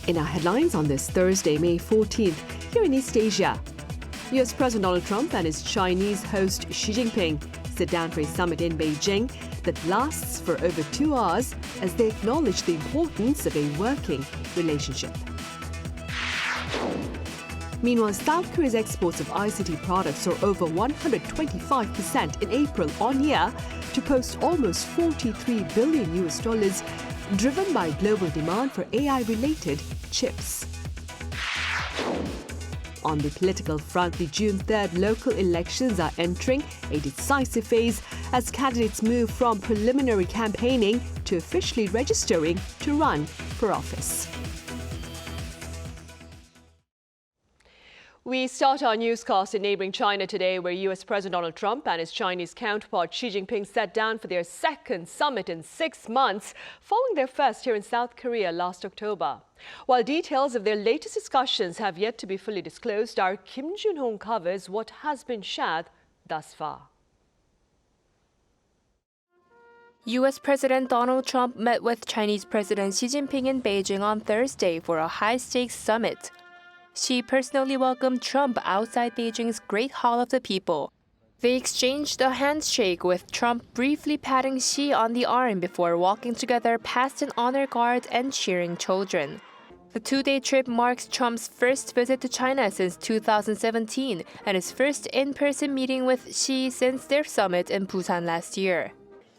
In our headlines on this Thursday, May 14th, here in East Asia, US President Donald Trump and his Chinese host Xi Jinping sit down for a summit in Beijing that lasts for over 2 hours as they acknowledge the importance of a working relationship. Meanwhile, South Korea's exports of ICT products soar over 125% in April on year to post almost $43 billion, driven by global demand for AI-related chips. On the political front, the June 3rd local elections are entering a decisive phase as candidates move from preliminary campaigning to officially registering to run for office. We start our newscast in neighboring China today, where US President Donald Trump and his Chinese counterpart Xi Jinping sat down for their second summit in 6 months, following their first here in South Korea last October. While details of their latest discussions have yet to be fully disclosed, our Kim Jun-hong covers what has been shared thus far. U.S. President Donald Trump met with Chinese President Xi Jinping in Beijing on Thursday for a high-stakes summit. Xi personally welcomed Trump outside Beijing's Great Hall of the People. They exchanged a handshake, with Trump briefly patting Xi on the arm before walking together past an honor guard and cheering children. The 2-day trip marks Trump's first visit to China since 2017 and his first in-person meeting with Xi since their summit in Busan last year.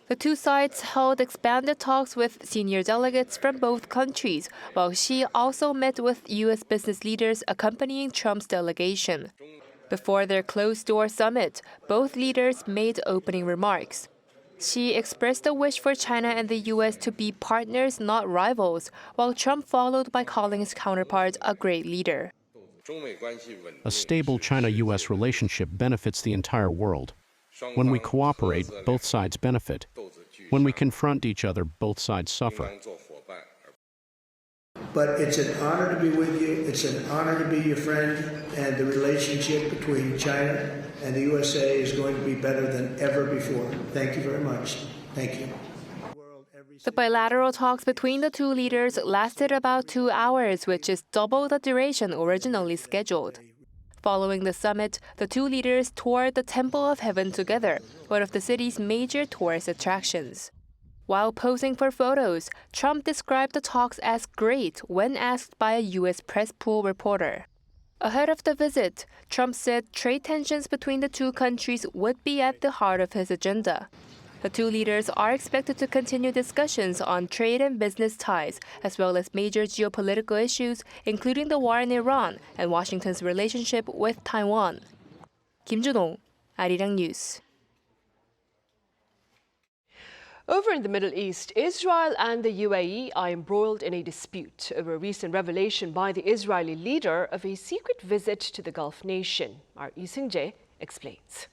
The two sides held expanded talks with senior delegates from both countries, while Xi also met with U.S. business leaders accompanying Trump's delegation. Before their closed-door summit, both leaders made opening remarks. Xi expressed a wish for China and the U.S. to be partners, not rivals, while Trump followed by calling his counterpart a great leader. A stable China-U.S. relationship benefits the entire world. When we cooperate, both sides benefit. When we confront each other, both sides suffer. But it's an honor to be with you. It's an honor to be your friend. And the relationship between China and the USA is going to be better than ever before. Thank you very much. Thank you. The bilateral talks between the two leaders lasted about 2 hours, which is double the duration originally scheduled. Following the summit, the two leaders toured the Temple of Heaven together, one of the city's major tourist attractions. While posing for photos, Trump described the talks as great when asked by a U.S. press pool reporter. Ahead of the visit, Trump said trade tensions between the two countries would be at the heart of his agenda. The two leaders are expected to continue discussions on trade and business ties, as well as major geopolitical issues, including the war in Iran and Washington's relationship with Taiwan. Kim Jun-hong, Arirang News. Over in the Middle East, Israel and the UAE are embroiled in a dispute over a recent revelation by the Israeli leader of a secret visit to the Gulf nation. Our Lee Seung-jae explains.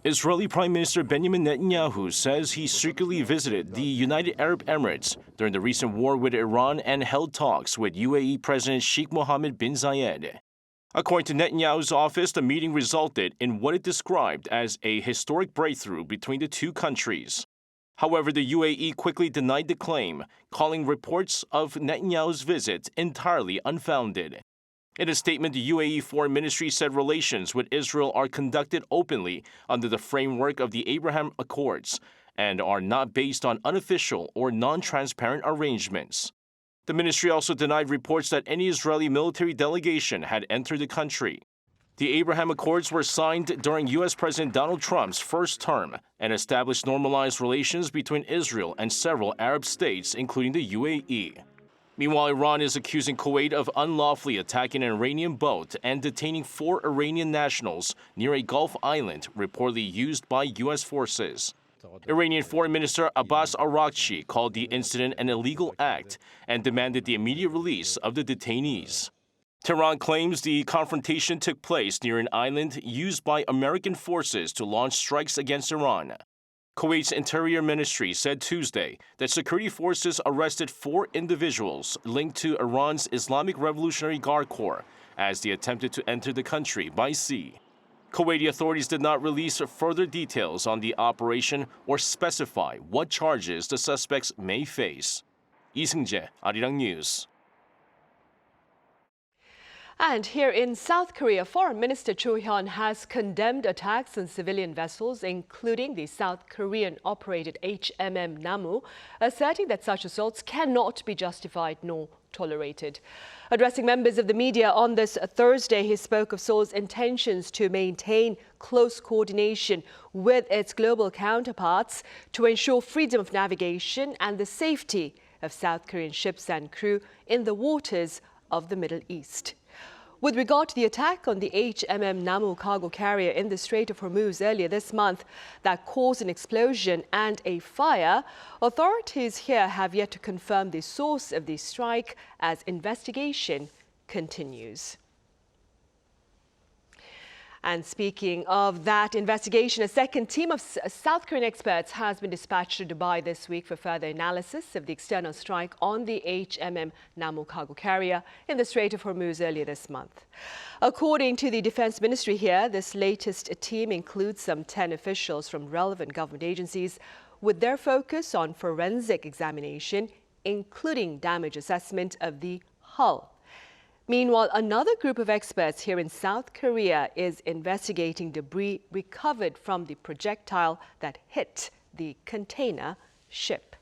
Israeli Prime Minister Benjamin Netanyahu says he secretly visited the United Arab Emirates during the recent war with Iran and held talks with UAE President Sheikh Mohammed bin Zayed. According to Netanyahu's office, the meeting resulted in what it described as a historic breakthrough between the two countries. However, the UAE quickly denied the claim, calling reports of Netanyahu's visit entirely unfounded. In a statement, the UAE Foreign Ministry said relations with Israel are conducted openly under the framework of the Abraham Accords and are not based on unofficial or non-transparent arrangements. The ministry also denied reports that any Israeli military delegation had entered the country. The Abraham Accords were signed during U.S. President Donald Trump's first term and established normalized relations between Israel and several Arab states, including the UAE. Meanwhile, Iran is accusing Kuwait of unlawfully attacking an Iranian boat and detaining 4 Iranian nationals near a Gulf island reportedly used by U.S. forces. Iranian Foreign Minister Abbas Araghchi called the incident an illegal act and demanded the immediate release of the detainees. Tehran claims the confrontation took place near an island used by American forces to launch strikes against Iran. Kuwait's Interior Ministry said Tuesday that security forces arrested 4 individuals linked to Iran's Islamic Revolutionary Guard Corps as they attempted to enter the country by sea. Kuwaiti authorities did not release further details on the operation or specify what charges the suspects may face. 이승재, Arirang News. And here in South Korea, Foreign Minister Cho Hyun has condemned attacks on civilian vessels, including the South Korean-operated HMM Namu, asserting that such assaults cannot be justified nor tolerated. Addressing members of the media on this Thursday, he spoke of Seoul's intentions to maintain close coordination with its global counterparts to ensure freedom of navigation and the safety of South Korean ships and crew in the waters of the Middle East. With regard to the attack on the HMM Namu cargo carrier in the Strait of Hormuz earlier this month that caused an explosion and a fire, authorities here have yet to confirm the source of the strike as investigation continues. And speaking of that investigation, a second team of South Korean experts has been dispatched to Dubai this week for further analysis of the external strike on the HMM Namu cargo carrier in the Strait of Hormuz earlier this month. According to the Defense Ministry here, this latest team includes some 10 officials from relevant government agencies with their focus on forensic examination, including damage assessment of the hull. Meanwhile, another group of experts here in South Korea is investigating debris recovered from the projectile that hit the container ship.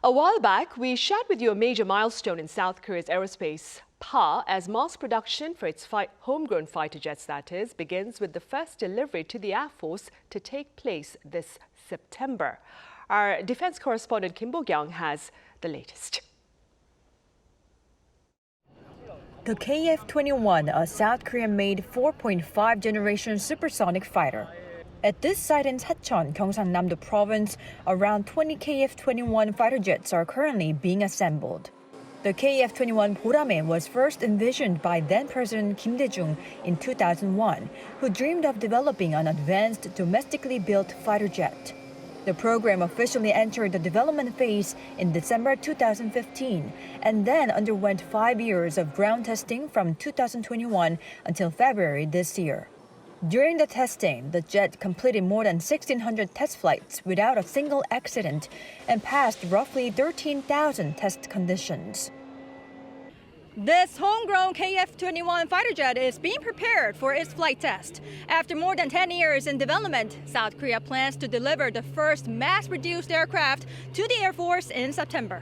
A while back, we shared with you a major milestone in South Korea's aerospace power as mass production for its homegrown fighter jets, that is, begins with the first delivery to the Air Force to take place this September. Our defense correspondent Kim Bo-kyung has the latest. The KF-21, a South Korean-made 4.5 generation supersonic fighter. At this site in Sacheon, Gyeongbokgung-do province, around 20 KF-21 fighter jets are currently being assembled. The KF-21 Borame was first envisioned by then-President Kim Dae-jung in 2001, who dreamed of developing an advanced, domestically built fighter jet. The program officially entered the development phase in December 2015 and then underwent 5 years of ground testing from 2021 until February this year. During the testing, the jet completed more than 1,600 test flights without a single accident and passed roughly 13,000 test conditions. This homegrown KF-21 fighter jet is being prepared for its flight test. After more than 10 years in development, South Korea plans to deliver the first mass-produced aircraft to the Air Force in September.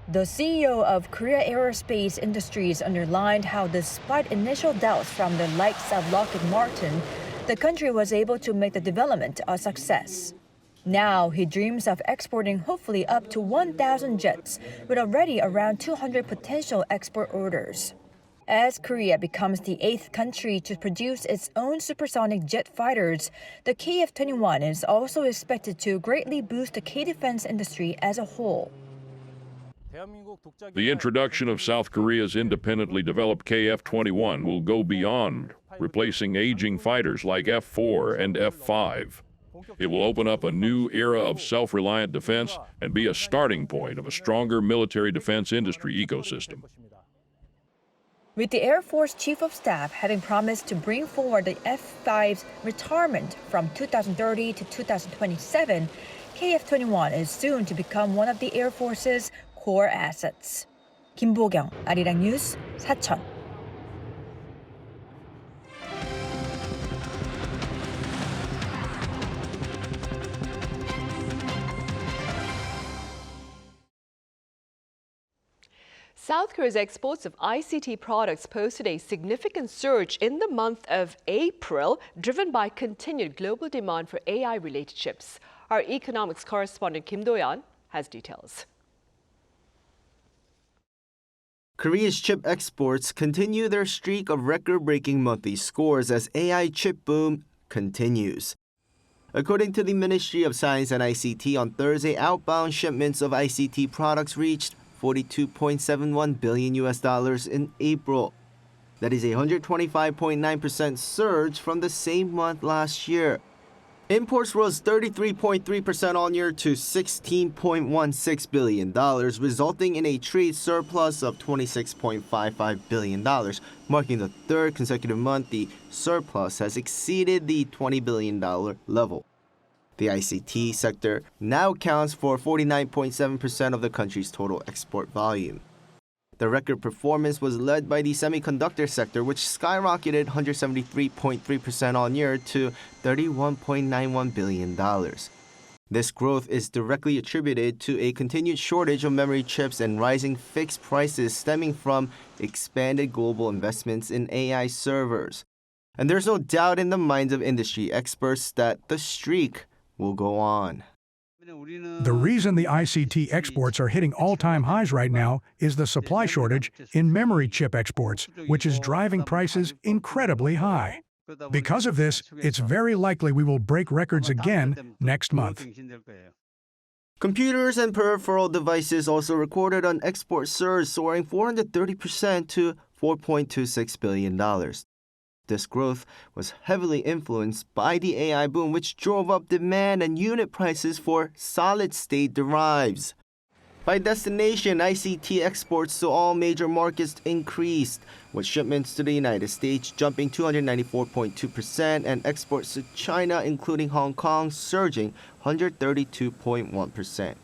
The CEO of Korea Aerospace Industries underlined how despite initial doubts from the likes of Lockheed Martin, the country was able to make the development a success. Now he dreams of exporting hopefully up to 1,000 jets, with already around 200 potential export orders. As Korea becomes the 8th country to produce its own supersonic jet fighters, the KF-21 is also expected to greatly boost the K-defense industry as a whole. The introduction of South Korea's independently developed KF-21 will go beyond replacing aging fighters like F-4 and F-5. It will open up a new era of self-reliant defense and be a starting point of a stronger military defense industry ecosystem. With the Air Force Chief of Staff having promised to bring forward the F-5's retirement from 2030 to 2027, KF-21 is soon to become one of the Air Force's core assets. Kim Bo-kyung, Arirang News, Sacheon. South Korea's exports of ICT products posted a significant surge in the month of April, driven by continued global demand for AI-related chips. Our economics correspondent Kim Do-yeon has details. Korea's chip exports continue their streak of record-breaking monthly scores as AI chip boom continues. According to the Ministry of Science and ICT, on Thursday, outbound shipments of ICT products reached $42.71 billion in April. That is a 125.9% surge from the same month last year. Imports rose 33.3% on year to $16.16 billion, resulting in a trade surplus of $26.55 billion, marking the third consecutive month the surplus has exceeded the $20 billion level. The ICT sector now accounts for 49.7% of the country's total export volume. The record performance was led by the semiconductor sector, which skyrocketed 173.3% on year to $31.91 billion. This growth is directly attributed to a continued shortage of memory chips and rising fixed prices stemming from expanded global investments in AI servers. And there's no doubt in the minds of industry experts that the streak will go on. The reason the ICT exports are hitting all-time highs right now is the supply shortage in memory chip exports, which is driving prices incredibly high. Because of this, it's very likely we will break records again next month. Computers and peripheral devices also recorded an export surge soaring 430% to $4.26 billion. This growth was heavily influenced by the AI boom, which drove up demand and unit prices for solid-state drives. By destination, ICT exports to all major markets increased, with shipments to the United States jumping 294.2% and exports to China, including Hong Kong, surging 132.1%.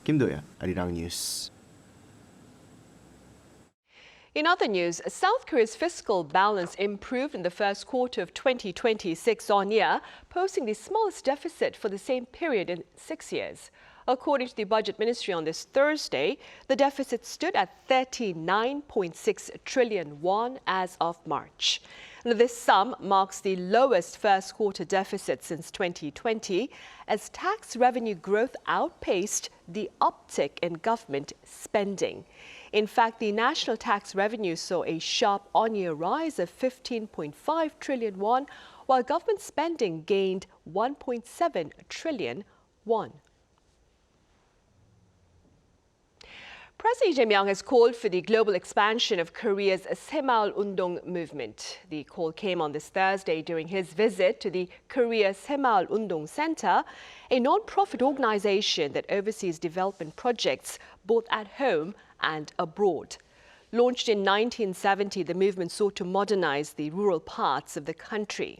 Kim Do-yeon, Arirang News. In other news, South Korea's fiscal balance improved in the first quarter of 2026 on year, posting the smallest deficit for the same period in 6 years. According to the Budget Ministry on this Thursday, the deficit stood at 39.6 trillion won as of March. Now, this sum marks the lowest first quarter deficit since 2020, as tax revenue growth outpaced the uptick in government spending. In fact, the national tax revenue saw a sharp on-year rise of 15.5 trillion won, while government spending gained 1.7 trillion won. President Lee Jae-myung has called for the global expansion of Korea's Saemaul Undong movement. The call came on this Thursday during his visit to the Korea Saemaul Undong Center, a non-profit organization that oversees development projects both at home and abroad. Launched in 1970, the movement sought to modernize the rural parts of the country.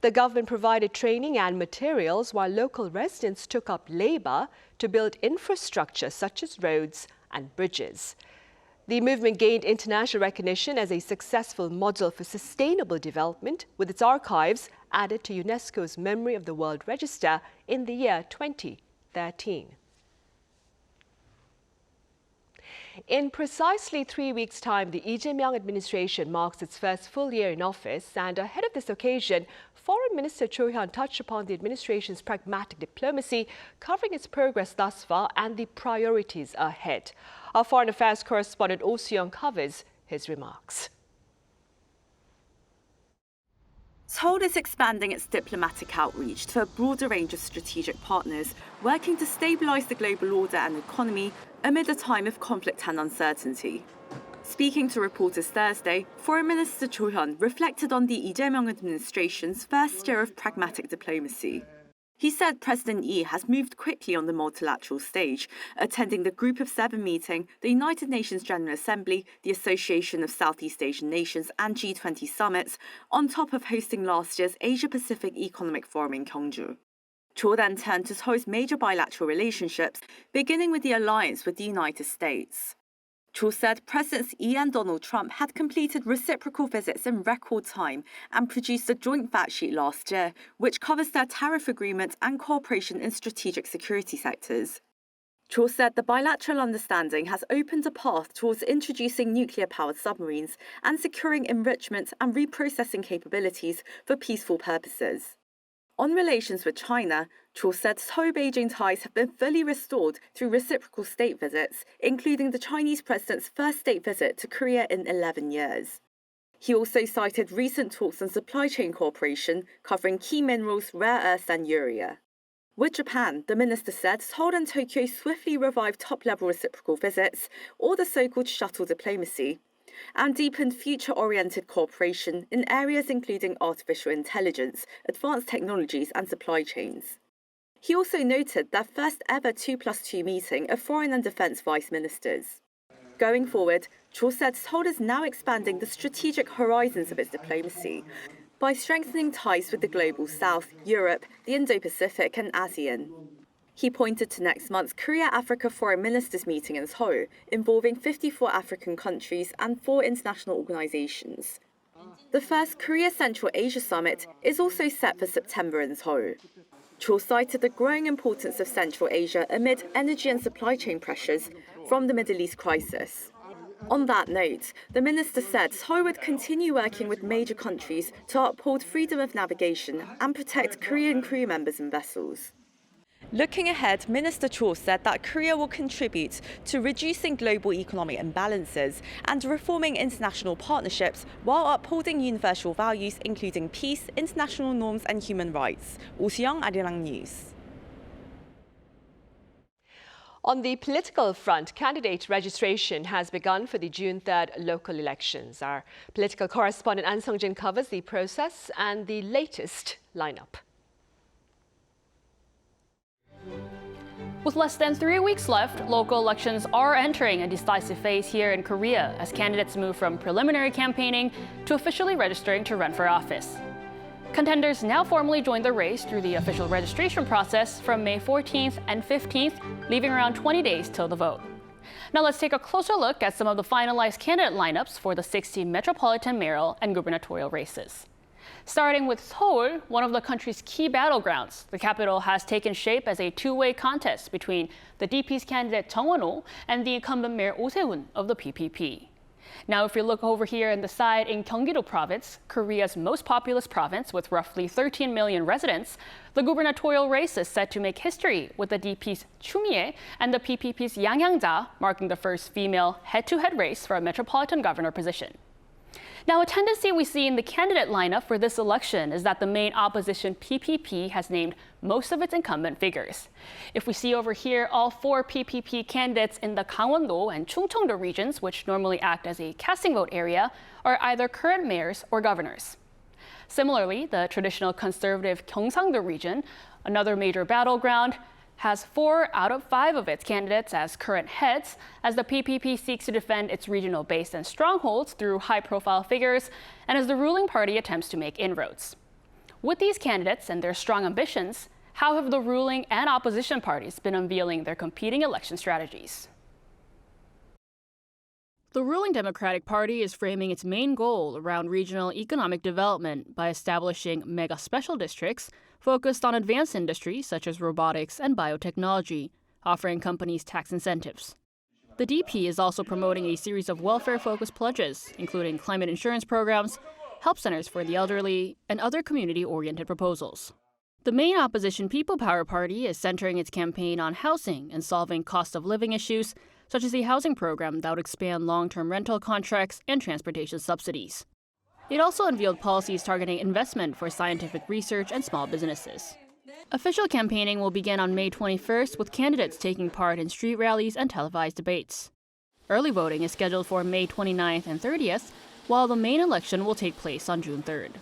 The government provided training and materials, while local residents took up labor to build infrastructure such as roads and bridges. The movement gained international recognition as a successful model for sustainable development, with its archives added to UNESCO's Memory of the World Register in the year 2013. In precisely 3 weeks' time, the Lee Jae-myung administration marks its first full year in office, and ahead of this occasion, Foreign Minister Cho Hyun touched upon the administration's pragmatic diplomacy, covering its progress thus far and the priorities ahead. Our foreign affairs correspondent Oh Soo-young covers his remarks. Seoul is expanding its diplomatic outreach to a broader range of strategic partners, working to stabilize the global order and economy amid a time of conflict and uncertainty. Speaking to reporters Thursday, Foreign Minister Cho Hyun reflected on the Lee Jae-myung administration's first year of pragmatic diplomacy. He said President Lee has moved quickly on the multilateral stage, attending the Group of Seven meeting, the United Nations General Assembly, the Association of Southeast Asian Nations and G20 summits, on top of hosting last year's Asia-Pacific Economic Forum in Gyeongju. Cho then turned to Seoul's major bilateral relationships, beginning with the alliance with the United States. Cho said Presidents Lee and Donald Trump had completed reciprocal visits in record time and produced a joint fact sheet last year, which covers their tariff agreement and cooperation in strategic security sectors. Cho said the bilateral understanding has opened a path towards introducing nuclear-powered submarines and securing enrichment and reprocessing capabilities for peaceful purposes. On relations with China, Cho said Seoul-Beijing ties have been fully restored through reciprocal state visits, including the Chinese president's first state visit to Korea in 11 years. He also cited recent talks on supply chain cooperation, covering key minerals, rare earths and urea. With Japan, the minister said Seoul and Tokyo swiftly revived top-level reciprocal visits, or the so-called shuttle diplomacy, and deepened future-oriented cooperation in areas including artificial intelligence, advanced technologies and supply chains. He also noted their first ever 2+2 meeting of foreign and defence vice ministers. Going forward, Cho said Seoul is now expanding the strategic horizons of its diplomacy, by strengthening ties with the global south, Europe, the Indo-Pacific and ASEAN. He pointed to next month's Korea-Africa Foreign Ministers meeting in Seoul, involving 54 African countries and 4 international organizations. The first Korea Central Asia Summit is also set for September in Seoul. Cho cited the growing importance of Central Asia amid energy and supply chain pressures from the Middle East crisis. On that note, the minister said Seoul would continue working with major countries to uphold freedom of navigation and protect Korean crew members and vessels. Looking ahead, Minister Cho said that Korea will contribute to reducing global economic imbalances and reforming international partnerships while upholding universal values including peace, international norms and human rights. Oh Soo-young, Arirang News. On the political front, candidate registration has begun for the June 3rd local elections. Our political correspondent An Sung-jin covers the process and the latest lineup. With less than 3 weeks left, local elections are entering a decisive phase here in Korea as candidates move from preliminary campaigning to officially registering to run for office. Contenders now formally join the race through the official registration process from May 14th and 15th, leaving around 20 days till the vote. Now let's take a closer look at some of the finalized candidate lineups for the 16 metropolitan mayoral and gubernatorial races. Starting with Seoul, one of the country's key battlegrounds, the capital has taken shape as a two-way contest between the DP's candidate Chung Won-ho and the incumbent Mayor Oh Se-hoon of the PPP. Now, if you look over here in the side in Gyeonggi-do province, Korea's most populous province with roughly 13 million residents, the gubernatorial race is set to make history with the DP's Choo Mi-ae and the PPP's Yang Hyang-ja marking the first female head-to-head race for a metropolitan governor position. Now, a tendency we see in the candidate lineup for this election is that the main opposition PPP has named most of its incumbent figures. If we see over here, all 4 PPP candidates in the Gangwon-do and Chungcheong-do regions, which normally act as a casting vote area, are either current mayors or governors. Similarly, the traditional conservative Gyeongsang-do region, another major battleground, has 4 out of 5 of its candidates as current heads, as the PPP seeks to defend its regional base and strongholds through high-profile figures, and as the ruling party attempts to make inroads. With these candidates and their strong ambitions, how have the ruling and opposition parties been unveiling their competing election strategies? The ruling Democratic Party is framing its main goal around regional economic development by establishing mega special districts focused on advanced industries such as robotics and biotechnology, offering companies tax incentives. The DP is also promoting a series of welfare-focused pledges, including climate insurance programs, help centers for the elderly, and other community-oriented proposals. The main opposition People Power Party is centering its campaign on housing and solving cost of living issues, such as a housing program that would expand long-term rental contracts and transportation subsidies. It also unveiled policies targeting investment for scientific research and small businesses. Official campaigning will begin on May 21st, with candidates taking part in street rallies and televised debates. Early voting is scheduled for May 29th and 30th, while the main election will take place on June 3rd.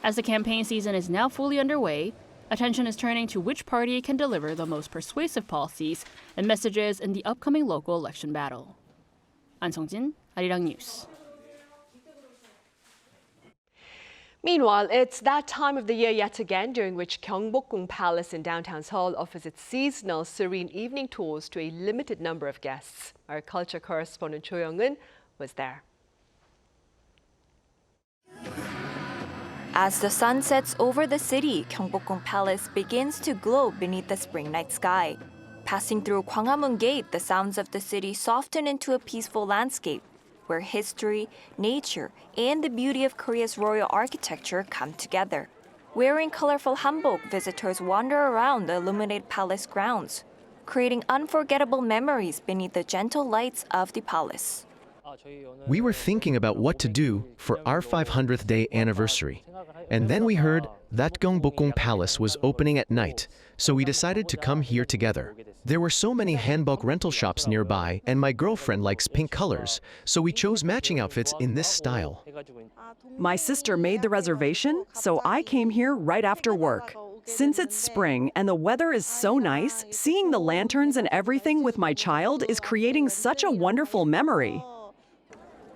As the campaign season is now fully underway, attention is turning to which party can deliver the most persuasive policies and messages in the upcoming local election battle. An Sung-jin, Arirang News. Meanwhile, it's that time of the year yet again during which Gyeongbokgung Palace in downtown Seoul offers its seasonal serene evening tours to a limited number of guests. Our culture correspondent Cho Young-eun was there. As the sun sets over the city, Gyeongbokgung Palace begins to glow beneath the spring night sky. Passing through Gwanghwamun Gate, the sounds of the city soften into a peaceful landscape, where history, nature, and the beauty of Korea's royal architecture come together. Wearing colorful hanbok, visitors wander around the illuminated palace grounds, creating unforgettable memories beneath the gentle lights of the palace. We were thinking about what to do for our 500th day anniversary. And then we heard that Gyeongbokgung Palace was opening at night, so we decided to come here together. There were so many hanbok rental shops nearby, and my girlfriend likes pink colors, so we chose matching outfits in this style. My sister made the reservation, so I came here right after work. Since it's spring and the weather is so nice, seeing the lanterns and everything with my child is creating such a wonderful memory.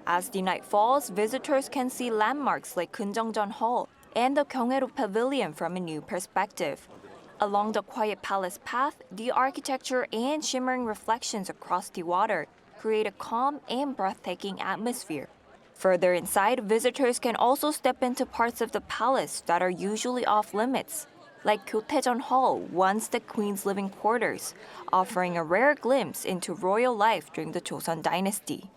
As the night falls, visitors can see landmarks like Keunjeongjeon Hall, and the Gyeongharu Pavilion from a new perspective. Along the quiet palace path, the architecture and shimmering reflections across the water create a calm and breathtaking atmosphere. Further inside, visitors can also step into parts of the palace that are usually off limits, like Gyotaejeon Hall, once the Queen's living quarters, offering a rare glimpse into royal life during the Joseon dynasty.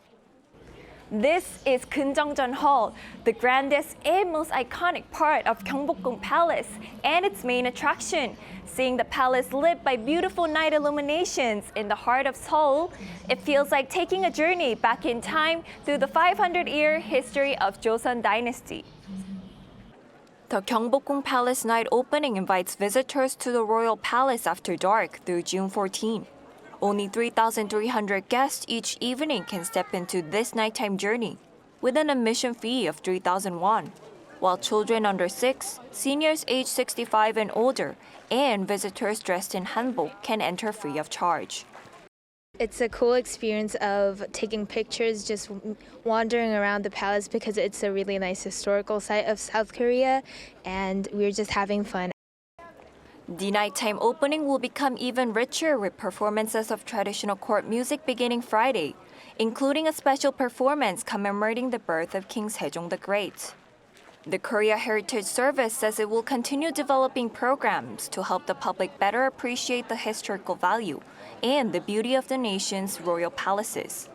This is Gyeongbokgung Hall, the grandest and most iconic part of Gyeongbokgung Palace and its main attraction. Seeing the palace lit by beautiful night illuminations in the heart of Seoul, it feels like taking a journey back in time through the 500-year history of Joseon dynasty. The Gyeongbokgung Palace night opening invites visitors to the royal palace after dark through June 14. Only 3,300 guests each evening can step into this nighttime journey, with an admission fee of 3,000 won, while children under 6, seniors age 65 and older, and visitors dressed in hanbok can enter free of charge. It's a cool experience of taking pictures, just wandering around the palace because it's a really nice historical site of South Korea, and we're just having fun. The nighttime opening will become even richer with performances of traditional court music beginning Friday, including a special performance commemorating the birth of King Sejong the Great. The Korea Heritage Service says it will continue developing programs to help the public better appreciate the historical value and the beauty of the nation's royal palaces.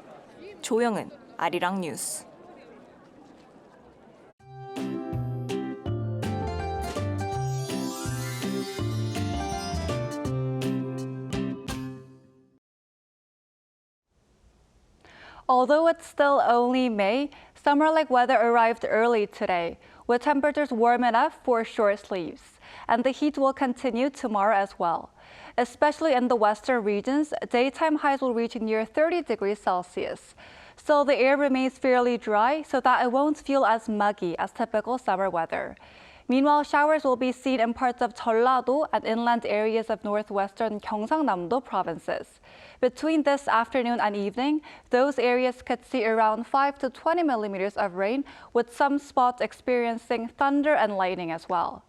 조영은, Arirang News. Although it's still only May, summer-like weather arrived early today, with temperatures warm enough for short sleeves. And the heat will continue tomorrow as well. Especially in the western regions, daytime highs will reach near 30 degrees Celsius. Still, the air remains fairly dry, so that it won't feel as muggy as typical summer weather. Meanwhile, showers will be seen in parts of Jeollado and inland areas of northwestern Gyeongsangnam-do provinces. Between this afternoon and evening, those areas could see around 5 to 20 millimeters of rain, with some spots experiencing thunder and lightning as well.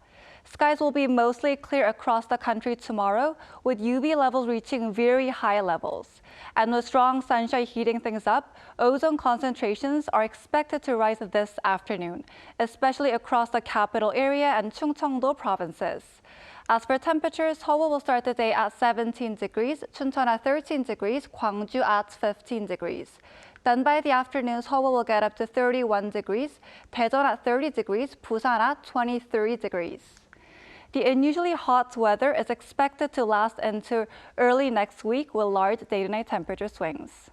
Skies will be mostly clear across the country tomorrow, with UV levels reaching very high levels. And with strong sunshine heating things up, ozone concentrations are expected to rise this afternoon, especially across the capital area and Chungcheongdo provinces. As for temperatures, Seoul will start the day at 17 degrees, Chuncheon at 13 degrees, Gwangju at 15 degrees. Then by the afternoon, Seoul will get up to 31 degrees, Daejeon at 30 degrees, Busan at 23 degrees. The unusually hot weather is expected to last into early next week with large day-to-night temperature swings.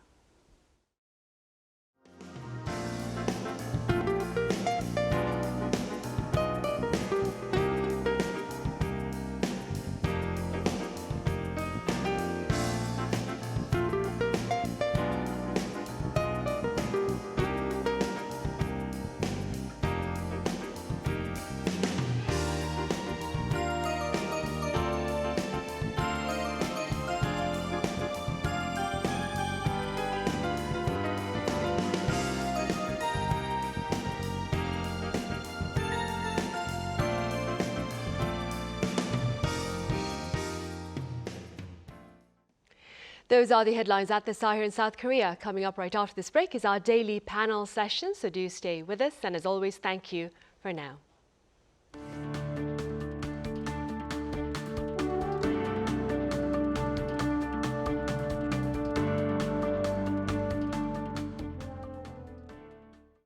Those are the headlines at this hour here in South Korea. Coming up right after this break is our daily panel session, so do stay with us. And as always, thank you for now.